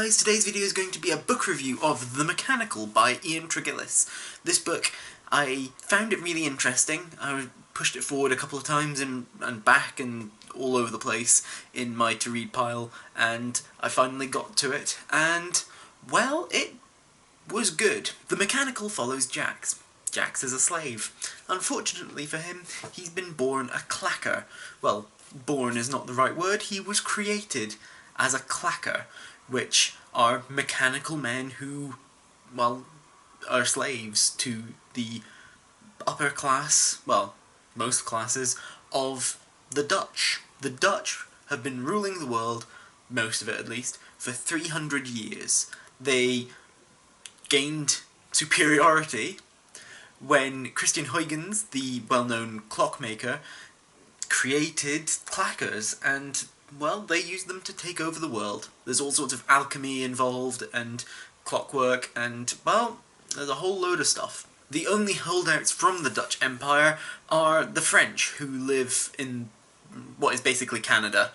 guys, today's video is going to be a book review of The Mechanical by Ian Tregillis. This book, I found it really interesting. I pushed it forward a couple of times and back and all over the place in my to-read pile, and I finally got to it, and, well, it was good. The Mechanical follows Jax. Jax is a slave. Unfortunately for him, he's been born a clacker. Well, born is not the right word, he was created as a clacker, which are mechanical men who, well, are slaves to the upper class, well, most classes, of the Dutch. The Dutch have been ruling the world, most of it at least, for 300 years. They gained superiority when Christian Huygens, the well-known clockmaker, created clackers, and, well, they used them to take over the world. There's all sorts of alchemy involved, and clockwork, and, well, there's a whole load of stuff. The only holdouts from the Dutch Empire are the French, who live in what is basically Canada,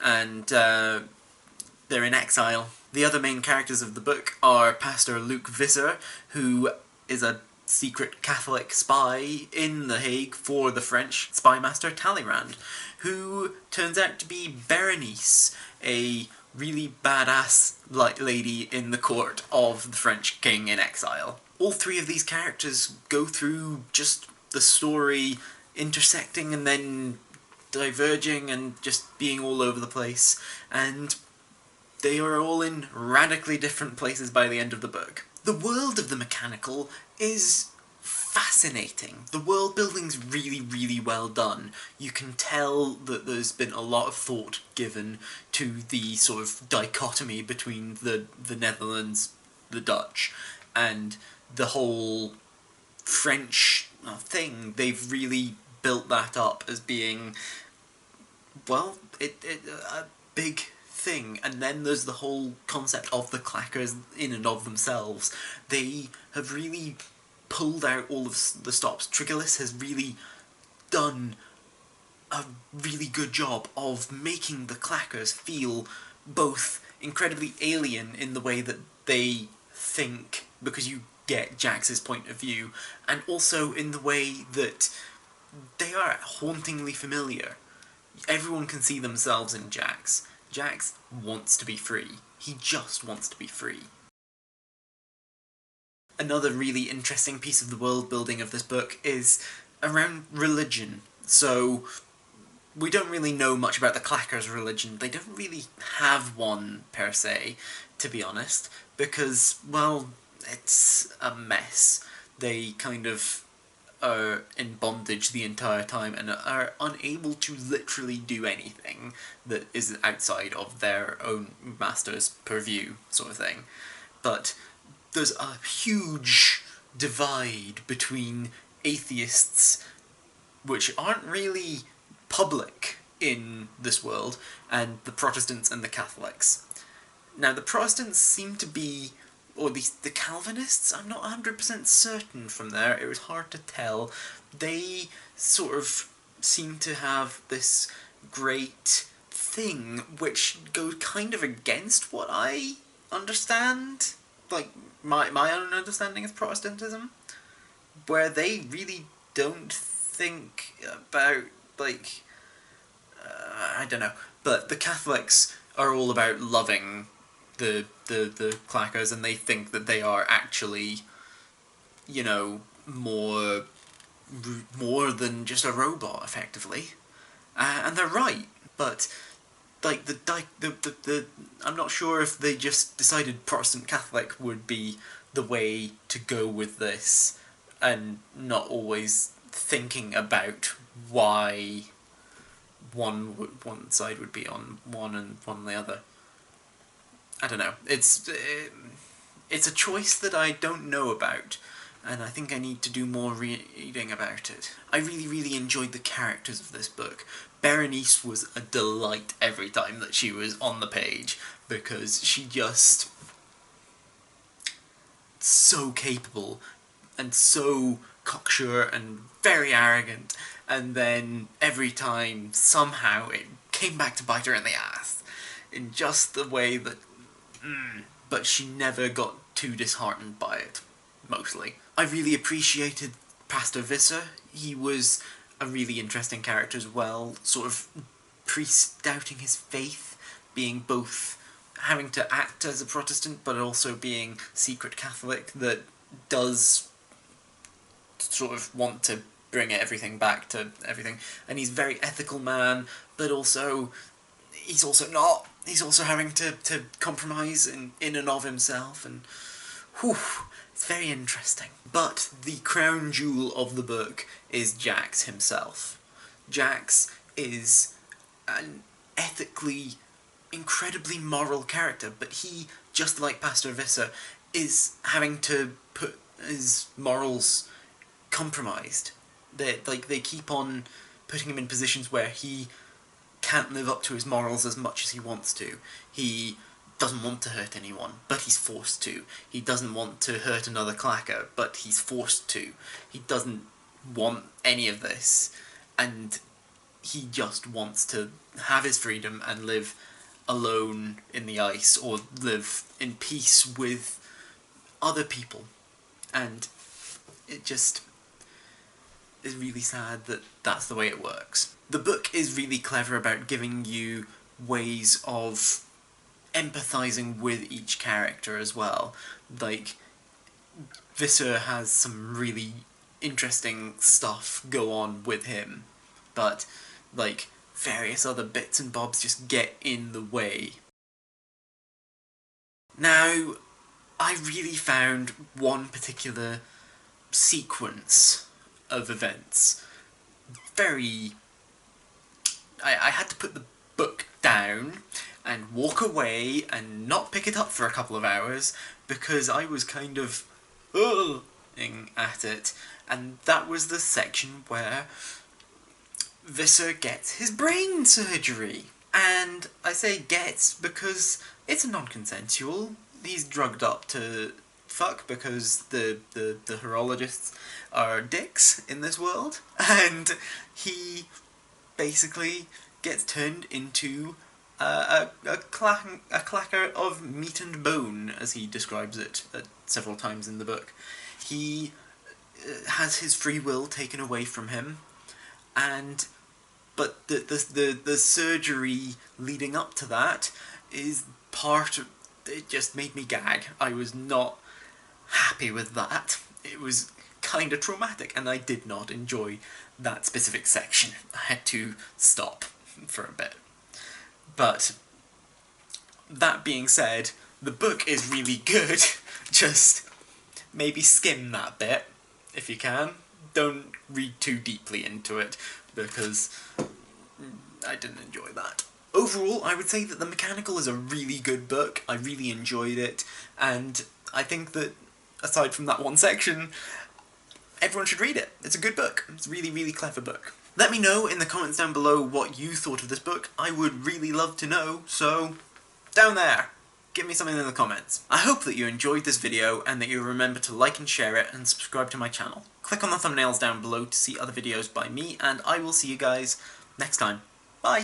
and they're in exile. The other main characters of the book are Pastor Luc Visser, who is a secret Catholic spy in The Hague for the French spymaster Talleyrand, who turns out to be Berenice, a really badass lady in the court of the French king in exile. All three of these characters go through just the story intersecting and then diverging and just being all over the place, and they are all in radically different places by the end of the book. The world of The Mechanical is fascinating. The world building's really, really well done. You can tell that there's been a lot of thought given to the sort of dichotomy between the Netherlands, the Dutch, and the whole French thing. They've really built that up as being, well, a big thing. And then there's the whole concept of the clackers in and of themselves. They have really pulled out all of the stops. Tregillis has really done a really good job of making the clackers feel both incredibly alien in the way that they think, because you get Jax's point of view, and also in the way that they are hauntingly familiar. Everyone can see themselves in Jax. Jax wants to be free. He just wants to be free. Another really interesting piece of the world building of this book is around religion. So, we don't really know much about the clackers' religion. They don't really have one, per se, to be honest, because, well, it's a mess. They kind of are in bondage the entire time and are unable to literally do anything that is outside of their own master's purview, sort of thing. But there's a huge divide between atheists, which aren't really public in this world, and the Protestants and the Catholics. Now, the Protestants seem to be, or at least the Calvinists, I'm not 100% certain from there, it was hard to tell. They sort of seem to have this great thing which goes kind of against what I understand, like my own understanding of Protestantism, where they really don't think about, like, I don't know, but the Catholics are all about loving the clackers, and they think that they are actually, you know, more than just a robot, effectively, and they're right. But like I'm not sure if they just decided Protestant Catholic would be the way to go with this, and not always thinking about why one side would be on one and one on the other. I don't know. It's a choice that I don't know about, and I think I need to do more reading about it. I really, really enjoyed the characters of this book. Berenice was a delight every time that she was on the page, because she just so capable and so cocksure and very arrogant, and then every time somehow it came back to bite her in the ass in just the way that but she never got too disheartened by it, mostly. I really appreciated Pastor Visser. He was a really interesting character as well, sort of priest doubting his faith, being both having to act as a Protestant but also being secret Catholic, that does sort of want to bring everything back to everything. And he's a very ethical man, but also he's also not. He's also having to compromise in and of himself, and whew, it's very interesting. But the crown jewel of the book is Jax himself. Jax is an ethically incredibly moral character, but he, just like Pastor Visser, is having to put his morals compromised. They keep on putting him in positions where he can't live up to his morals as much as he wants to. He doesn't want to hurt anyone, but he's forced to. He doesn't want to hurt another clacker, but he's forced to. He doesn't want any of this, and he just wants to have his freedom and live alone in the ice, or live in peace with other people. And it just is really sad that that's the way it works. The book is really clever about giving you ways of empathizing with each character as well. Like, Visser has some really interesting stuff go on with him, but, like, various other bits and bobs just get in the way. Now, I really found one particular sequence of events very... I had to put the book down and walk away and not pick it up for a couple of hours because I was kind of at it, and that was the section where Visser gets his brain surgery. And I say gets because it's non-consensual. He's drugged up to fuck because the horologists are dicks in this world, and he basically gets turned into a clacker of meat and bone, as he describes it several times in the book. He has his free will taken away from him, but the surgery leading up to that is part of... It just made me gag. I was not happy with that. It was kind of traumatic, and I did not enjoy that specific section. I had to stop for a bit. But that being said, the book is really good. Just maybe skim that bit if you can. Don't read too deeply into it, because I didn't enjoy that. Overall, I would say that The Mechanical is a really good book. I really enjoyed it, and I think that, aside from that one section, everyone should read it. It's a good book. It's a really, really clever book. Let me know in the comments down below what you thought of this book. I would really love to know, so down there, give me something in the comments. I hope that you enjoyed this video and that you remember to like and share it and subscribe to my channel. Click on the thumbnails down below to see other videos by me, and I will see you guys next time. Bye!